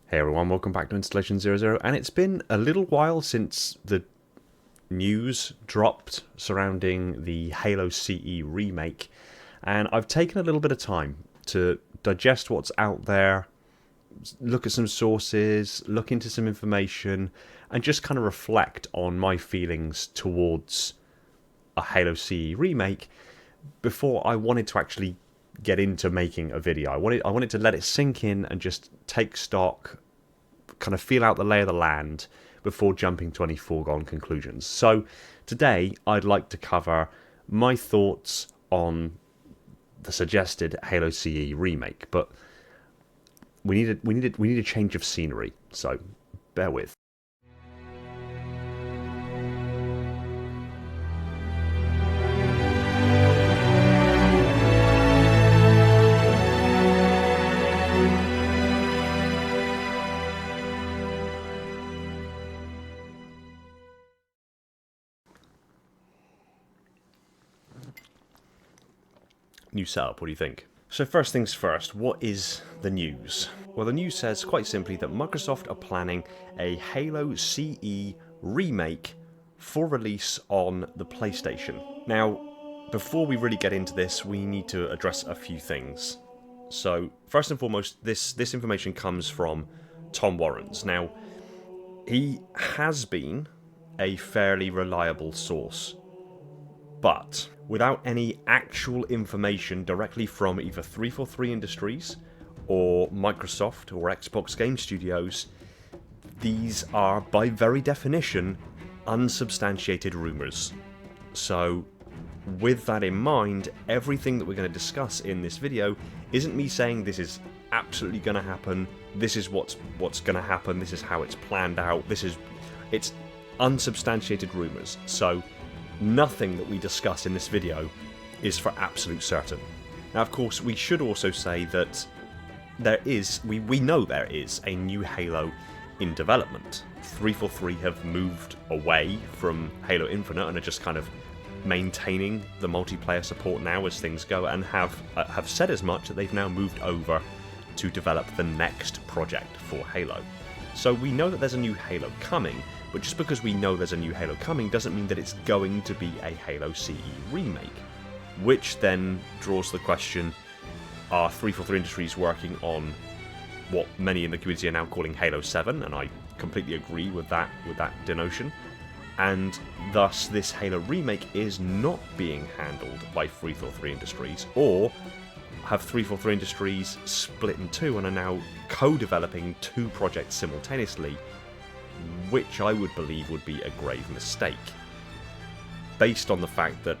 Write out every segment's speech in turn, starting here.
Hey everyone, welcome back to Installation 00, and it's been a little while since the news dropped surrounding the Halo CE Remake, and I've taken a little bit of time to digest what's out there, look at some sources, look into some information, and just kind of reflect on my feelings towards a Halo CE Remake before I wanted to actually get into making a video. I wanted to let it sink in and just take stock, kind of feel out the lay of the land before jumping to any foregone conclusions. So today I'd like to cover my thoughts on the suggested Halo CE remake, but we need a change of scenery. So bear with. New setup, what do you think? So first things first, what is the news? Well, the news says quite simply that Microsoft are planning a Halo CE remake for release on the PlayStation. Now, before we really get into this, we need to address a few things. So first and foremost, this information comes from Tom Warrens. Now, he has been a fairly reliable source, but without any actual information directly from either 343 Industries or Microsoft or Xbox Game Studios, these are, by very definition, unsubstantiated rumours. So, with that in mind, everything that we're going to discuss in this video isn't me saying this is absolutely going to happen, this is what's going to happen, this is how it's planned out, it's unsubstantiated rumours. So, nothing that we discuss in this video is for absolute certain. Now, of course, we should also say that we know there is a new Halo in development. 343 have moved away from Halo Infinite and are just kind of maintaining the multiplayer support now as things go, and have said as much that they've now moved over to develop the next project for Halo. So we know that there's a new Halo coming, but just because we know there's a new Halo coming doesn't mean that it's going to be a Halo CE remake. Which then draws the question, are 343 Industries working on what many in the community are now calling Halo 7? And I completely agree with that denotion. And thus this Halo remake is not being handled by 343 Industries, or have 343 Industries split in two and are now co-developing two projects simultaneously, which I would believe would be a grave mistake, based on the fact that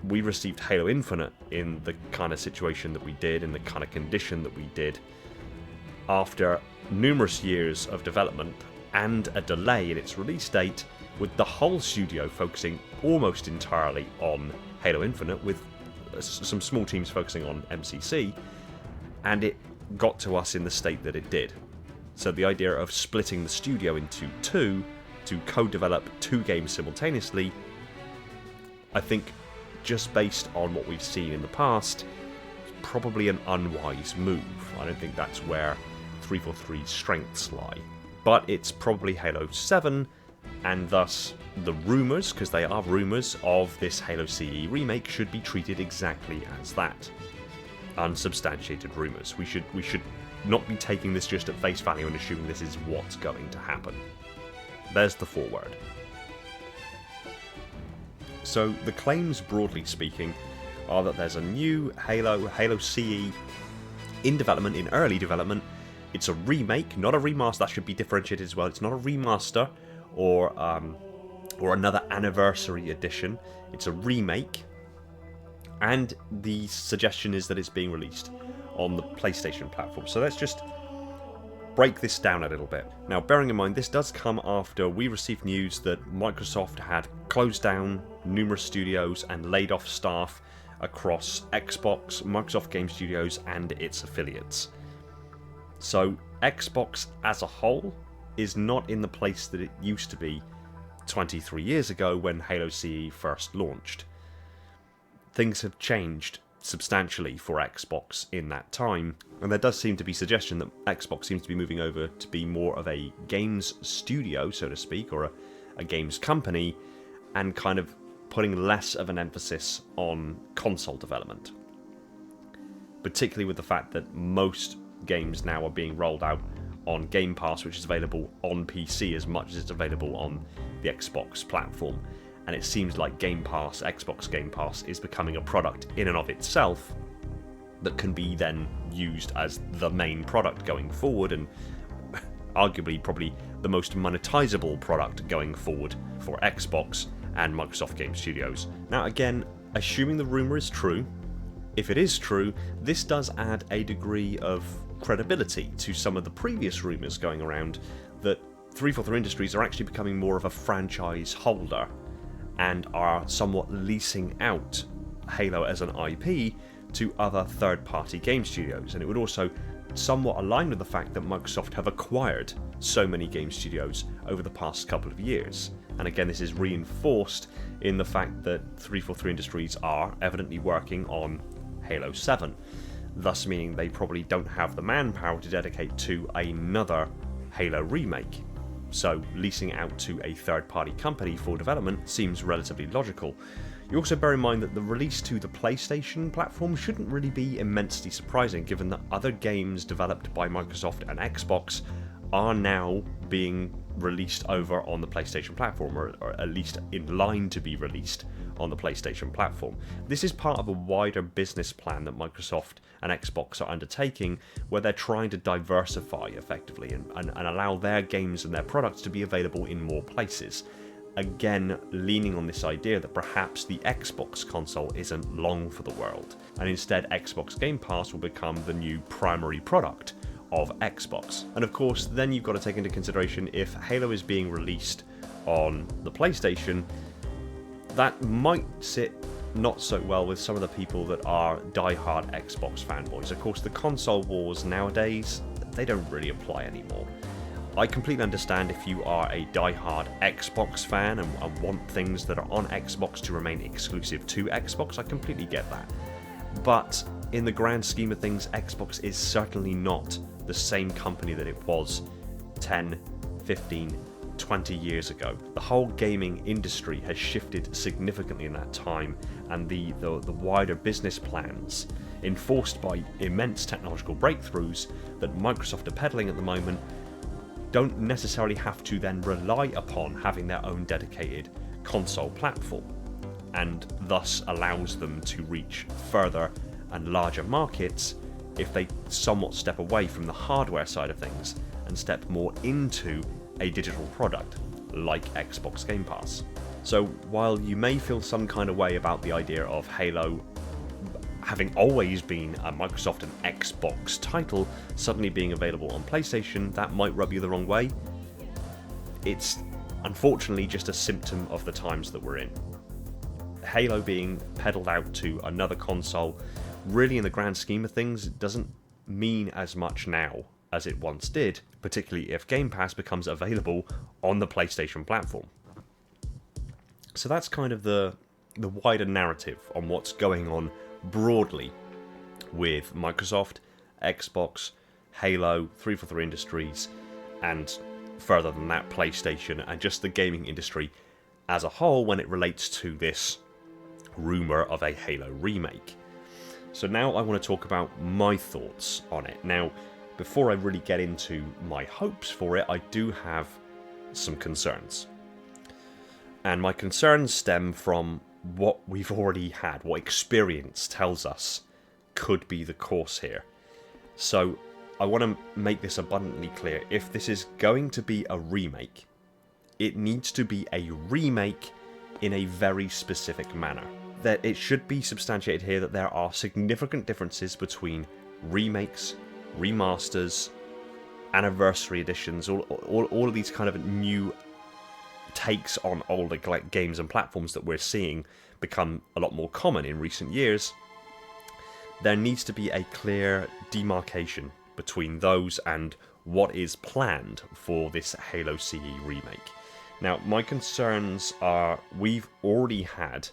we received Halo Infinite in the kind of situation that we did, in the kind of condition that we did, after numerous years of development and a delay in its release date, with the whole studio focusing almost entirely on Halo Infinite, with some small teams focusing on MCC, and it got to us in the state that it did. So the idea of splitting the studio into two to co-develop two games simultaneously, I think, just based on what we've seen in the past, is probably an unwise move. I don't think that's where 343's strengths lie. But it's probably Halo 7, and thus the rumours, because they are rumours, of this Halo CE remake should be treated exactly as that. Unsubstantiated rumours. We should not be taking this just at face value and assuming this is what's going to happen. There's the foreword. So the claims, broadly speaking, are that there's a new Halo CE, in development, in early development. It's a remake, not a remaster. That should be differentiated as well. It's not a remaster or another anniversary edition. It's a remake, and the suggestion is that it's being released on the PlayStation platform. So let's just break this down a little bit. Now, bearing in mind, this does come after we received news that Microsoft had closed down numerous studios and laid off staff across Xbox, Microsoft Game Studios, and its affiliates. So Xbox as a whole is not in the place that it used to be 23 years ago when Halo CE first launched. Things have changed substantially for Xbox in that time, and there does seem to be suggestion that Xbox seems to be moving over to be more of a games studio, so to speak, or a games company, and kind of putting less of an emphasis on console development. Particularly with the fact that most games now are being rolled out on Game Pass, which is available on PC as much as it's available on the Xbox platform. And it seems like Game Pass, Xbox Game Pass, is becoming a product in and of itself that can be then used as the main product going forward, and arguably probably the most monetizable product going forward for Xbox and Microsoft Game Studios. Now again, assuming the rumour is true, if it is true, this does add a degree of credibility to some of the previous rumours going around that 343 Industries are actually becoming more of a franchise holder and are somewhat leasing out Halo as an IP to other third-party game studios. And it would also somewhat align with the fact that Microsoft have acquired so many game studios over the past couple of years. And again, this is reinforced in the fact that 343 Industries are evidently working on Halo 7, thus meaning they probably don't have the manpower to dedicate to another Halo remake. So leasing out to a third-party company for development seems relatively logical. You also bear in mind that the release to the PlayStation platform shouldn't really be immensely surprising, given that other games developed by Microsoft and Xbox are now being released over on the PlayStation platform, or at least in line to be released on the PlayStation platform. This is part of a wider business plan that Microsoft and Xbox are undertaking, where they're trying to diversify effectively and allow their games and their products to be available in more places. Again, leaning on this idea that perhaps the Xbox console isn't long for the world, and instead Xbox Game Pass will become the new primary product of Xbox. And of course, then you've got to take into consideration if Halo is being released on the PlayStation, that might sit not so well with some of the people that are die-hard Xbox fanboys. Of course, the console wars nowadays, they don't really apply anymore. I completely understand if you are a die-hard Xbox fan and want things that are on Xbox to remain exclusive to Xbox. I completely get that. But in the grand scheme of things, Xbox is certainly not the same company that it was 10, 15, 20 years ago. The whole gaming industry has shifted significantly in that time, and the wider business plans enforced by immense technological breakthroughs that Microsoft are peddling at the moment don't necessarily have to then rely upon having their own dedicated console platform, and thus allows them to reach further and larger markets if they somewhat step away from the hardware side of things and step more into a digital product like Xbox Game Pass. So while you may feel some kind of way about the idea of Halo having always been a Microsoft and Xbox title suddenly being available on PlayStation, that might rub you the wrong way. It's unfortunately just a symptom of the times that we're in. Halo being peddled out to another console, really in the grand scheme of things, doesn't mean as much now as it once did, particularly if Game Pass becomes available on the PlayStation platform. So that's kind of the wider narrative on what's going on broadly with Microsoft, Xbox, Halo, 343 Industries, and further than that, PlayStation, and just the gaming industry as a whole when it relates to this rumour of a Halo remake. So now I want to talk about my thoughts on it. Now, before I really get into my hopes for it, I do have some concerns. And my concerns stem from what we've already had, what experience tells us could be the course here. So I want to make this abundantly clear. If this is going to be a remake, it needs to be a remake in a very specific manner. That it should be substantiated here that there are significant differences between remakes, remasters, anniversary editions, all of these kind of new takes on older games and platforms that we're seeing become a lot more common in recent years. There needs to be a clear demarcation between those and what is planned for this Halo CE remake. Now, my concerns are we've already had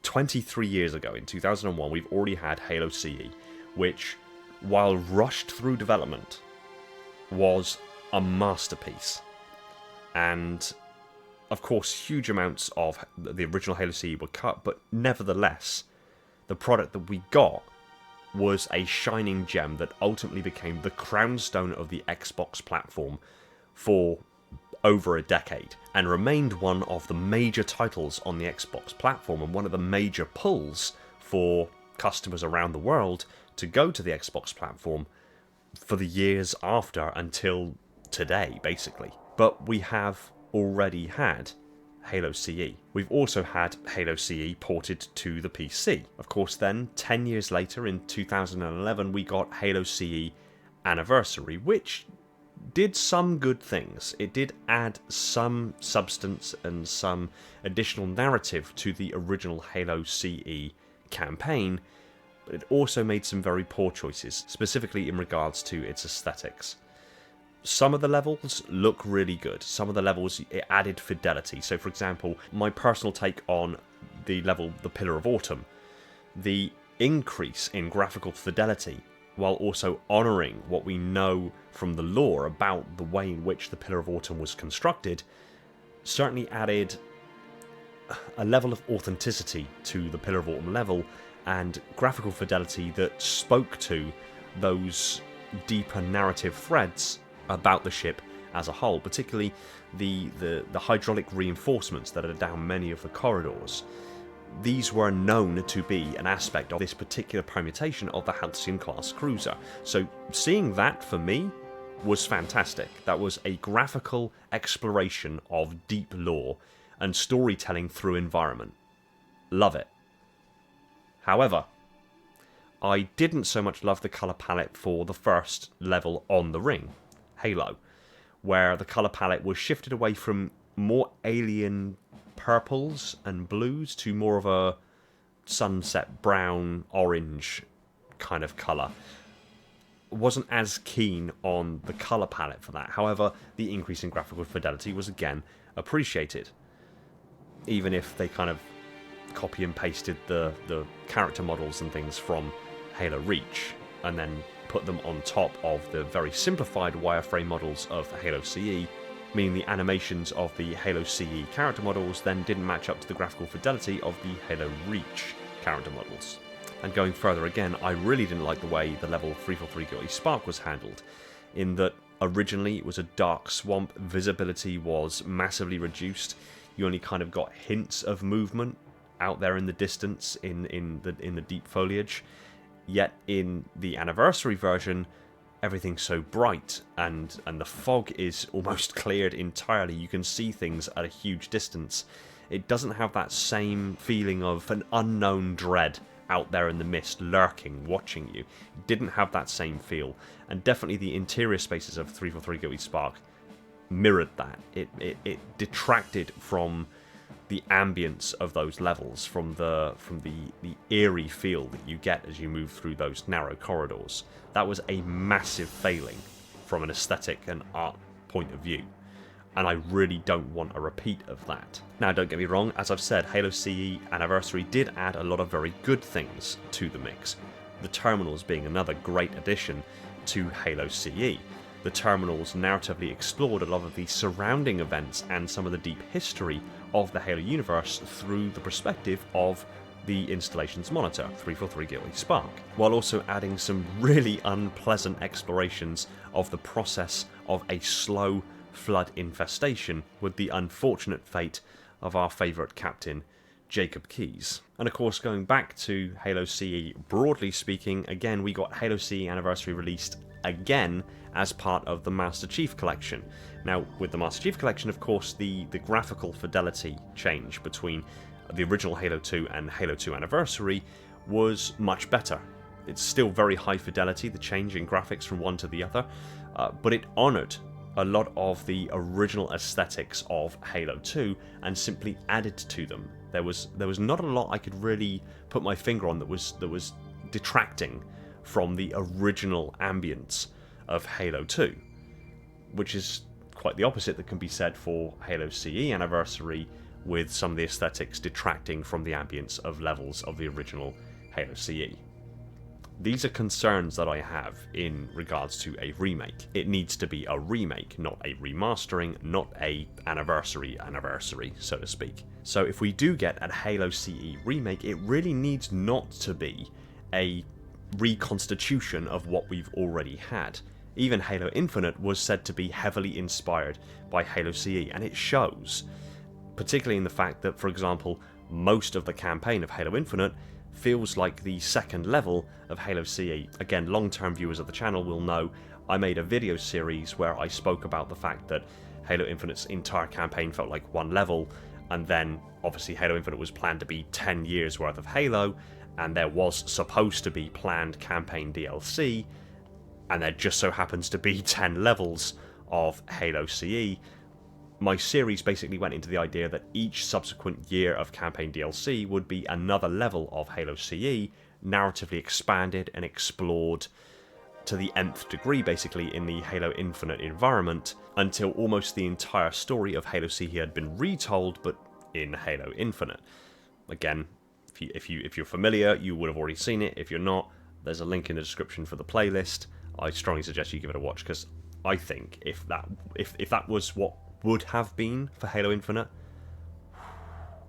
23 years ago, in 2001, we've already had Halo CE, which, while rushed through development, was a masterpiece. And, of course, huge amounts of the original Halo CE were cut, but nevertheless, the product that we got was a shining gem that ultimately became the crown stone of the Xbox platform for over a decade, and remained one of the major titles on the Xbox platform, and one of the major pulls for customers around the world to go to the Xbox platform for the years after until today, basically. But we have already had Halo CE. We've also had Halo CE ported to the PC. Of course, then, 10 years later, in 2011, we got Halo CE Anniversary, which did some good things. It did add some substance and some additional narrative to the original Halo CE campaign, but it also made some very poor choices, specifically in regards to its aesthetics. Some of the levels look really good. Some of the levels, it added fidelity. So, for example, my personal take on the level, the Pillar of Autumn, the increase in graphical fidelity, while also honouring what we know from the lore about the way in which the Pillar of Autumn was constructed, certainly added a level of authenticity to the Pillar of Autumn level, and graphical fidelity that spoke to those deeper narrative threads about the ship as a whole, particularly the hydraulic reinforcements that are down many of the corridors. These were known to be an aspect of this particular permutation of the Halcyon class cruiser. So seeing that, for me, was fantastic. That was a graphical exploration of deep lore and storytelling through environment. Love it. However, I didn't so much love the colour palette for the first level on the ring, Halo, where the colour palette was shifted away from more alien purples and blues to more of a sunset brown, orange kind of colour. Wasn't as keen on the colour palette for that. However, the increase in graphical fidelity was again appreciated, even if they kind of copy and pasted the character models and things from Halo Reach and then put them on top of the very simplified wireframe models of Halo CE, meaning the animations of the Halo CE character models then didn't match up to the graphical fidelity of the Halo Reach character models. And going further again, I really didn't like the way the level 343 Guilty Spark was handled, in that originally it was a dark swamp, visibility was massively reduced, you only kind of got hints of movement out there in the distance in the deep foliage. Yet in the anniversary version, everything's so bright and the fog is almost cleared entirely. You can see things at a huge distance. It doesn't have that same feeling of an unknown dread out there in the mist, lurking, watching you. It didn't have that same feel. And definitely the interior spaces of 343 Guilty Spark mirrored that. It detracted from the ambience of those levels, from the eerie feel that you get as you move through those narrow corridors. That was a massive failing from an aesthetic and art point of view, and I really don't want a repeat of that. Now, don't get me wrong, as I've said, Halo CE Anniversary did add a lot of very good things to the mix, the terminals being another great addition to Halo CE. The terminals narratively explored a lot of the surrounding events and some of the deep history of the Halo universe through the perspective of the installation's monitor, 343 Guilty Spark, while also adding some really unpleasant explorations of the process of a slow flood infestation with the unfortunate fate of our favourite captain, Jacob Keyes. And of course, going back to Halo CE, broadly speaking, again, we got Halo CE Anniversary released again as part of the Master Chief Collection. Now, with the Master Chief Collection, of course, the graphical fidelity change between the original Halo 2 and Halo 2 Anniversary was much better. It's still very high fidelity, the change in graphics from one to the other, but it honoured a lot of the original aesthetics of Halo 2 and simply added to them. There was not a lot I could really put my finger on that was detracting from the original ambience of Halo 2, which is quite the opposite that can be said for Halo CE Anniversary, with some of the aesthetics detracting from the ambience of levels of the original Halo CE. These are concerns that I have in regards to a remake. It needs to be a remake, not a remastering, not a anniversary, so to speak. So if we do get a Halo CE remake, it really needs not to be a reconstitution of what we've already had. Even Halo Infinite was said to be heavily inspired by Halo CE, and it shows, particularly in the fact that, for example, most of the campaign of Halo Infinite feels like the second level of Halo CE. Again, long-term viewers of the channel will know I made a video series where I spoke about the fact that Halo Infinite's entire campaign felt like one level, and then obviously Halo Infinite was planned to be 10 years worth of Halo, and there was supposed to be planned campaign DLC, and there just so happens to be 10 levels of Halo CE. My series basically went into the idea that each subsequent year of campaign DLC would be another level of Halo CE, narratively expanded and explored to the nth degree basically in the Halo Infinite environment, until almost the entire story of Halo CE had been retold, but in Halo Infinite. Again, if you're familiar, you would have already seen it. If you're not, there's a link in the description for the playlist. I strongly suggest you give it a watch, because I think if that was what would have been for Halo Infinite,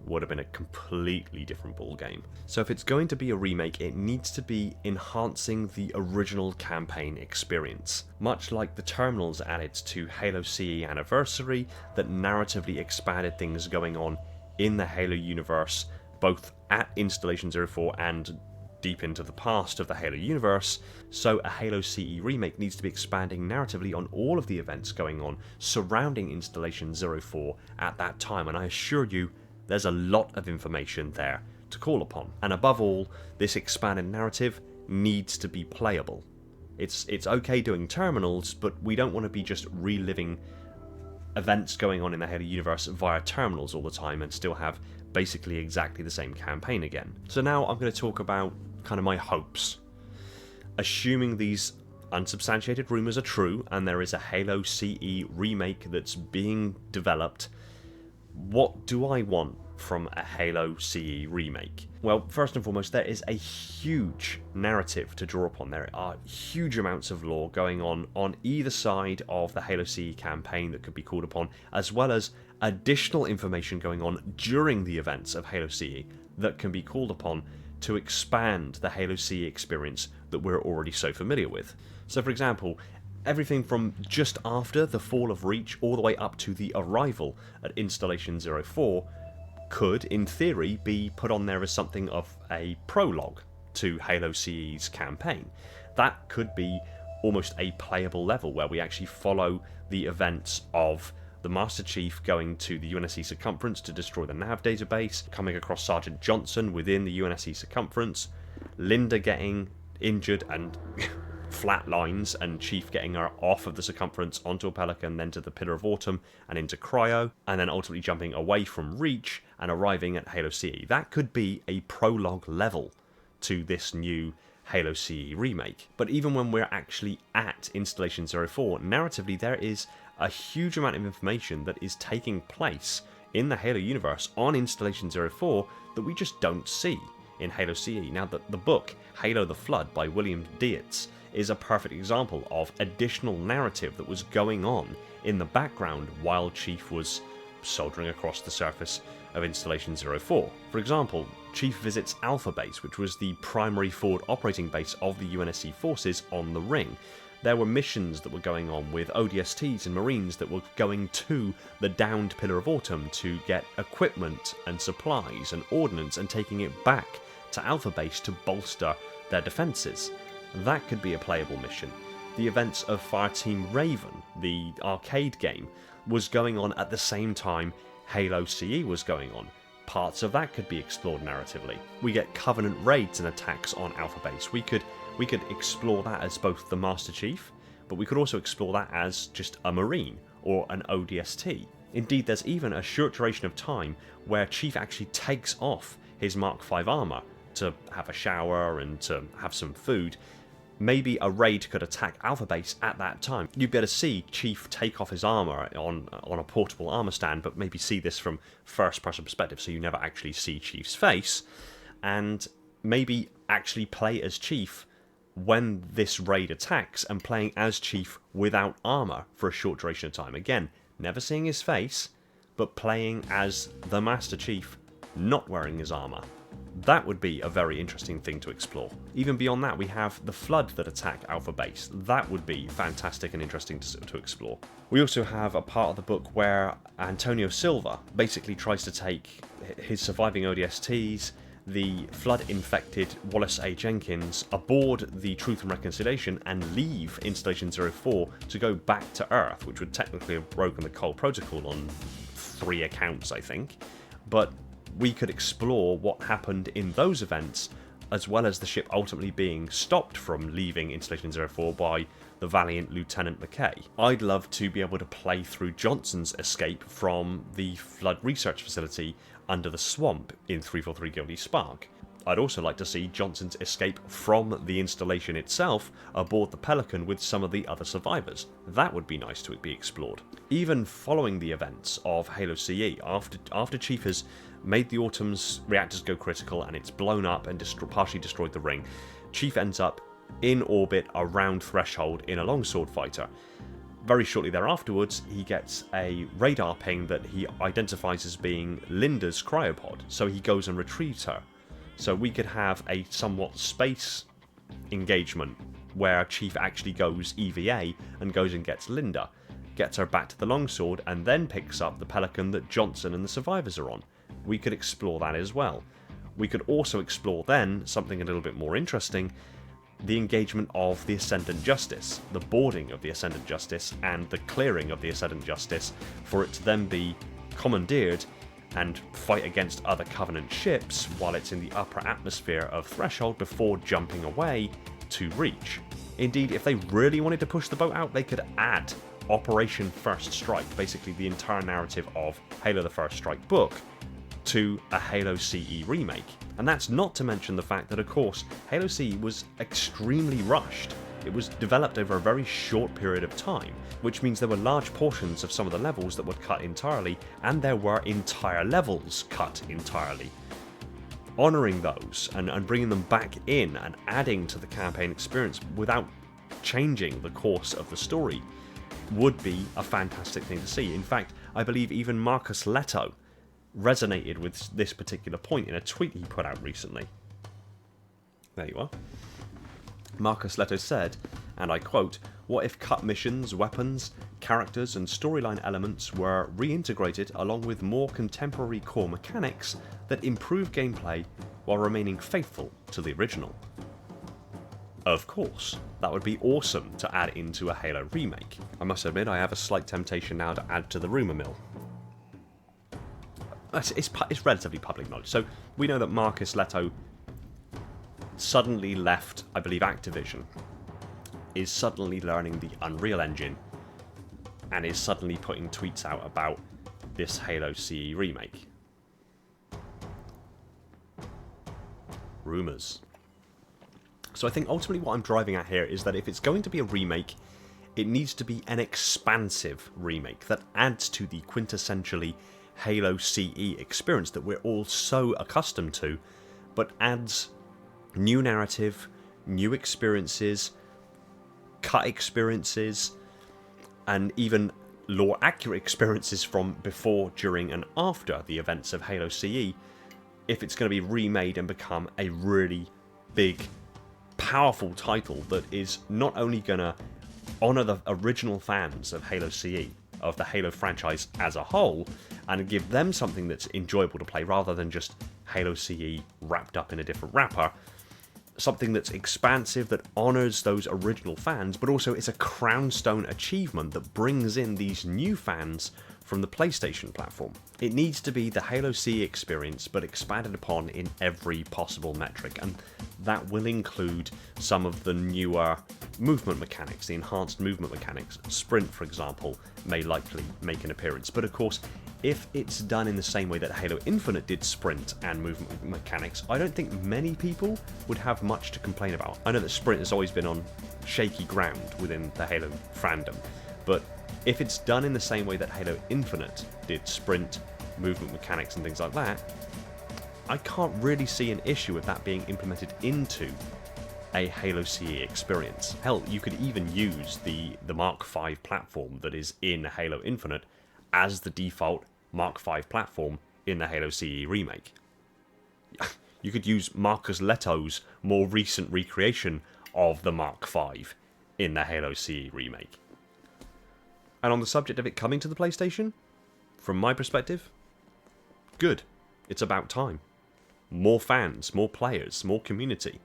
would have been a completely different ball game. So if it's going to be a remake, it needs to be enhancing the original campaign experience, much like the terminals added to Halo CE Anniversary that narratively expanded things going on in the Halo universe, both at Installation 04 and deep into the past of the Halo universe. So a Halo CE remake needs to be expanding narratively on all of the events going on surrounding Installation 04 at that time, and I assure you there's a lot of information there to call upon. And above all, this expanded narrative needs to be playable. It's okay doing terminals, but we don't want to be just reliving events going on in the Halo universe via terminals all the time and still have basically exactly the same campaign again. So now I'm going to talk about kind of my hopes. Assuming these unsubstantiated rumours are true and there is a Halo CE remake that's being developed, what do I want from a Halo CE remake? Well, first and foremost, there is a huge narrative to draw upon. There are huge amounts of lore going on either side of the Halo CE campaign that could be called upon, as well as additional information going on during the events of Halo CE that can be called upon to expand the Halo CE experience that we're already so familiar with. So for example, everything from just after the fall of Reach all the way up to the arrival at Installation 04 could, in theory, be put on there as something of a prologue to Halo CE's campaign. That could be almost a playable level where we actually follow the events of the Master Chief going to the UNSC circumference to destroy the nav database, coming across Sergeant Johnson within the UNSC circumference, Linda getting injured and flatlines, and Chief getting her off of the circumference onto a Pelican, then to the Pillar of Autumn and into Cryo, and then ultimately jumping away from Reach and arriving at Halo CE. That could be a prologue level to this new Halo CE remake. But even when we're actually at Installation 04, narratively there is a huge amount of information that is taking place in the Halo universe on Installation 04 that we just don't see in Halo CE. Now, the book Halo the Flood by William Dietz is a perfect example of additional narrative that was going on in the background while Chief was soldering across the surface of Installation 04. For example, Chief visits Alpha Base, which was the primary forward operating base of the UNSC forces on the Ring. There were missions that were going on with ODSTs and Marines that were going to the downed Pillar of Autumn to get equipment and supplies and ordnance and taking it back to Alpha Base to bolster their defences. That could be a playable mission. The events of Fireteam Raven, the arcade game, was going on at the same time Halo CE was going on. Parts of that could be explored narratively. We get Covenant raids and attacks on Alpha Base. We could explore that as both the Master Chief, but we could also explore that as just a Marine or an ODST. Indeed, there's even a short duration of time where Chief actually takes off his Mark V armour to have a shower and to have some food, maybe a raid could attack Alpha Base at that time. You'd be able to see Chief take off his armor on a portable armor stand, but maybe see this from first-person perspective, so you never actually see Chief's face, and maybe actually play as Chief when this raid attacks, and playing as Chief without armor for a short duration of time. Again, never seeing his face, but playing as the Master Chief, not wearing his armor. That would be a very interesting thing to explore. Even beyond that, we have the Flood that attack Alpha Base. That would be fantastic and interesting to explore. We also have a part of the book where Antonio Silva basically tries to take his surviving ODSTs, the Flood-infected Wallace A. Jenkins, aboard the Truth and Reconciliation and leave Installation 04 to go back to Earth, which would technically have broken the Cole Protocol on 3 accounts, I think. But we could explore what happened in those events, as well as the ship ultimately being stopped from leaving Installation 04 by the valiant Lieutenant McKay. I'd love to be able to play through Johnson's escape from the Flood Research Facility under the swamp in 343 Guilty Spark. I'd also like to see Johnson's escape from the installation itself aboard the Pelican with some of the other survivors. That would be nice to be explored. Even following the events of Halo CE, after Chief has made the Autumn's reactors go critical and it's blown up and partially destroyed the ring, Chief ends up in orbit around Threshold in a longsword fighter. Very shortly thereafterwards, he gets a radar ping that he identifies as being Linda's cryopod, so he goes and retrieves her. So we could have a somewhat space engagement where Chief actually goes EVA and goes and gets Linda, gets her back to the longsword, and then picks up the Pelican that Johnson and the survivors are on. We could explore that as well. We could also explore then something a little bit more interesting, the engagement of the Ascendant Justice, the boarding of the Ascendant Justice and the clearing of the Ascendant Justice for it to then be commandeered and fight against other Covenant ships while it's in the upper atmosphere of Threshold before jumping away to Reach. Indeed, if they really wanted to push the boat out, they could add Operation First Strike, basically the entire narrative of Halo the First Strike book, to a Halo CE remake. And that's not to mention the fact that, of course, Halo CE was extremely rushed. It was developed over a very short period of time, which means there were large portions of some of the levels that were cut entirely, and there were entire levels cut entirely. Honouring those and bringing them back in and adding to the campaign experience without changing the course of the story would be a fantastic thing to see. In fact, I believe even Marcus Leto resonated with this particular point in a tweet he put out recently. There you are. Marcus Leto said, and I quote, "What if cut missions, weapons, characters and storyline elements were reintegrated along with more contemporary core mechanics that improve gameplay while remaining faithful to the original?" Of course, that would be awesome to add into a Halo remake. I must admit I have a slight temptation now to add to the rumour mill. It's relatively public knowledge. So we know that Marcus Leto suddenly left, I believe, Activision, is suddenly learning the Unreal Engine, and is suddenly putting tweets out about this Halo CE remake. Rumours. So I think ultimately what I'm driving at here is that if it's going to be a remake, it needs to be an expansive remake that adds to the quintessentially Halo CE experience that we're all so accustomed to, but adds new narrative, new experiences, cut experiences, and even lore accurate experiences from before, during and after the events of Halo CE, if it's going to be remade and become a really big, powerful title that is not only going to honour the original fans of Halo CE, of the Halo franchise as a whole, and give them something that's enjoyable to play rather than just Halo CE wrapped up in a different wrapper. Something that's expansive, that honours those original fans, but also is a crownstone achievement that brings in these new fans from the PlayStation platform. It needs to be the Halo CE experience, but expanded upon in every possible metric, and that will include some of the newer movement mechanics, the enhanced movement mechanics. Sprint, for example, may likely make an appearance, but of course, if it's done in the same way that Halo Infinite did sprint and movement mechanics, I don't think many people would have much to complain about. I know that sprint has always been on shaky ground within the Halo fandom, but if it's done in the same way that Halo Infinite did sprint, movement mechanics and things like that, I can't really see an issue with that being implemented into a Halo CE experience. Hell, you could even use the Mark V platform that is in Halo Infinite as the default Mark V platform in the Halo CE Remake. You could use Marcus Leto's more recent recreation of the Mark V in the Halo CE Remake. And on the subject of it coming to the PlayStation, from my perspective, good. It's about time. More fans, more players, more community.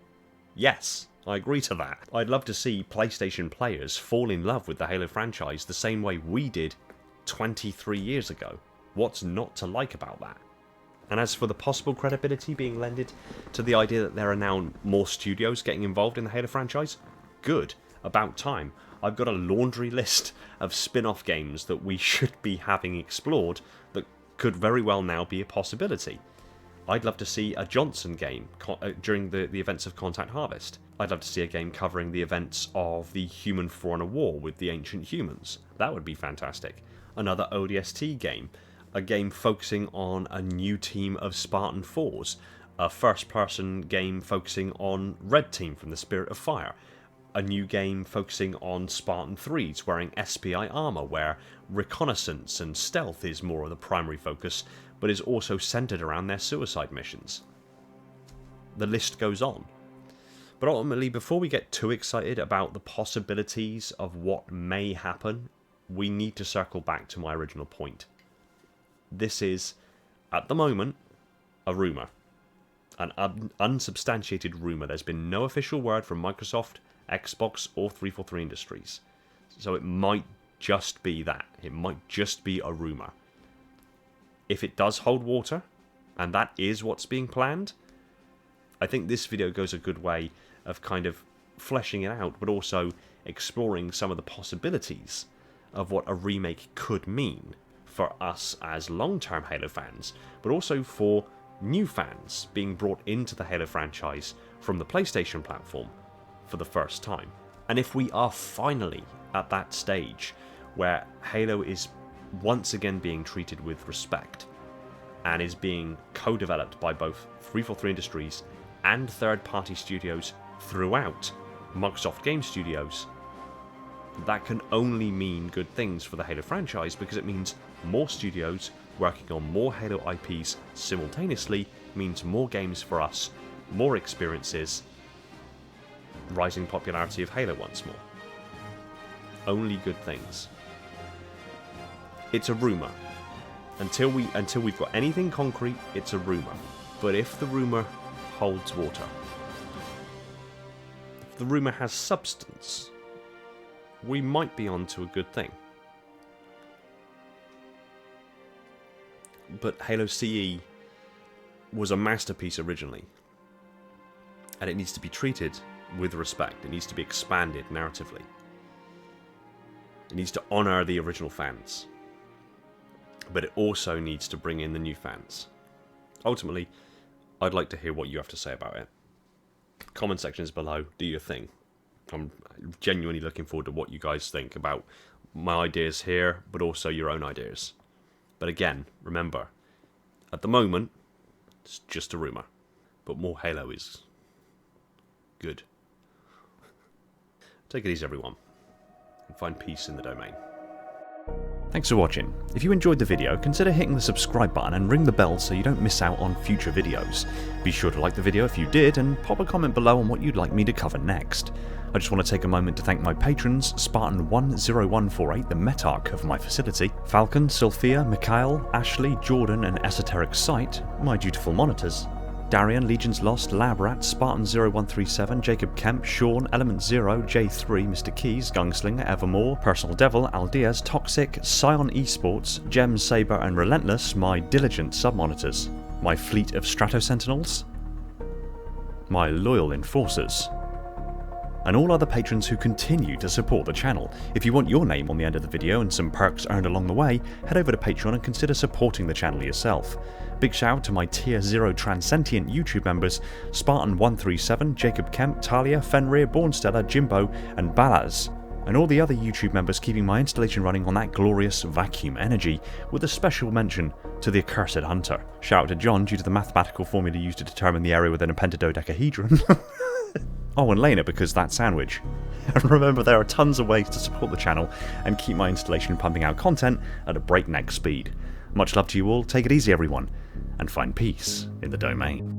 Yes, I agree to that. I'd love to see PlayStation players fall in love with the Halo franchise the same way we did 23 years ago. What's not to like about that? And as for the possible credibility being lended to the idea that there are now more studios getting involved in the Halo franchise, good. About time. I've got a laundry list of spin-off games that we should be having explored that could very well now be a possibility. I'd love to see a Johnson game during the events of Contact Harvest. I'd love to see a game covering the events of the Human Forerunner War with the Ancient Humans. That would be fantastic. Another ODST game. A game focusing on a new team of Spartan 4s. A first-person game focusing on Red Team from the Spirit of Fire. A new game focusing on Spartan 3s wearing SPI armor, where reconnaissance and stealth is more of the primary focus, but is also centered around their suicide missions. The list goes on. But ultimately, before we get too excited about the possibilities of what may happen, we need to circle back to my original point. This is, at the moment, a rumour. An unsubstantiated rumour. There's been no official word from Microsoft, Xbox, or 343 Industries. So it might just be that. It might just be a rumour. If it does hold water, and that is what's being planned, I think this video goes a good way of kind of fleshing it out, but also exploring some of the possibilities of what a remake could mean for us as long-term Halo fans, but also for new fans being brought into the Halo franchise from the PlayStation platform for the first time. And if we are finally at that stage where Halo is once again being treated with respect and is being co-developed by both 343 Industries and third-party studios throughout Microsoft Game Studios, that can only mean good things for the Halo franchise, because it means more studios working on more Halo IPs simultaneously means more games for us, more experiences, rising popularity of Halo once more. Only good things. It's a rumour. Until we've got anything concrete, it's a rumour. But if the rumour holds water, if the rumour has substance, we might be onto a good thing. But Halo CE was a masterpiece originally, and it needs to be treated with respect. It needs to be expanded narratively. It needs to honour the original fans, but it also needs to bring in the new fans. Ultimately, I'd like to hear what you have to say about it. Comment section is below. Do your thing. I'm genuinely looking forward to what you guys think about my ideas here, but also your own ideas. But again, remember, at the moment, it's just a rumour. But more Halo is good. Take it easy, everyone, and find peace in the domain. Thanks for watching. If you enjoyed the video, consider hitting the subscribe button and ring the bell so you don't miss out on future videos. Be sure to like the video if you did, and pop a comment below on what you'd like me to cover next. I just want to take a moment to thank my patrons, Spartan10148, the Metarch of my facility, Falcon, Sophia, Mikhail, Ashley, Jordan, and Esoteric Sight, my dutiful monitors, Darian, Legions Lost, Labrat, Spartan0137, Jacob Kemp, Sean, Element Zero, J3, Mr. Keys, Gunslinger, Evermore, Personal Devil, Aldeas, Toxic, Scion Esports, Gem, Saber, and Relentless, my diligent sub-monitors, my fleet of Strato Sentinels, my loyal enforcers, and all other patrons who continue to support the channel. If you want your name on the end of the video and some perks earned along the way, head over to Patreon and consider supporting the channel yourself. Big shout out to my Tier 0 Transcendent YouTube members, Spartan137, Jacob Kemp, Talia, Fenrir, Bornstella, Jimbo, and Balaz, and all the other YouTube members keeping my installation running on that glorious vacuum energy, with a special mention to the Accursed Hunter. Shout out to John due to the mathematical formula used to determine the area within a pentadodecahedron. Oh, and Lena because that sandwich. And remember, there are tons of ways to support the channel and keep my installation pumping out content at a breakneck speed. Much love to you all, take it easy everyone, and find peace in the domain.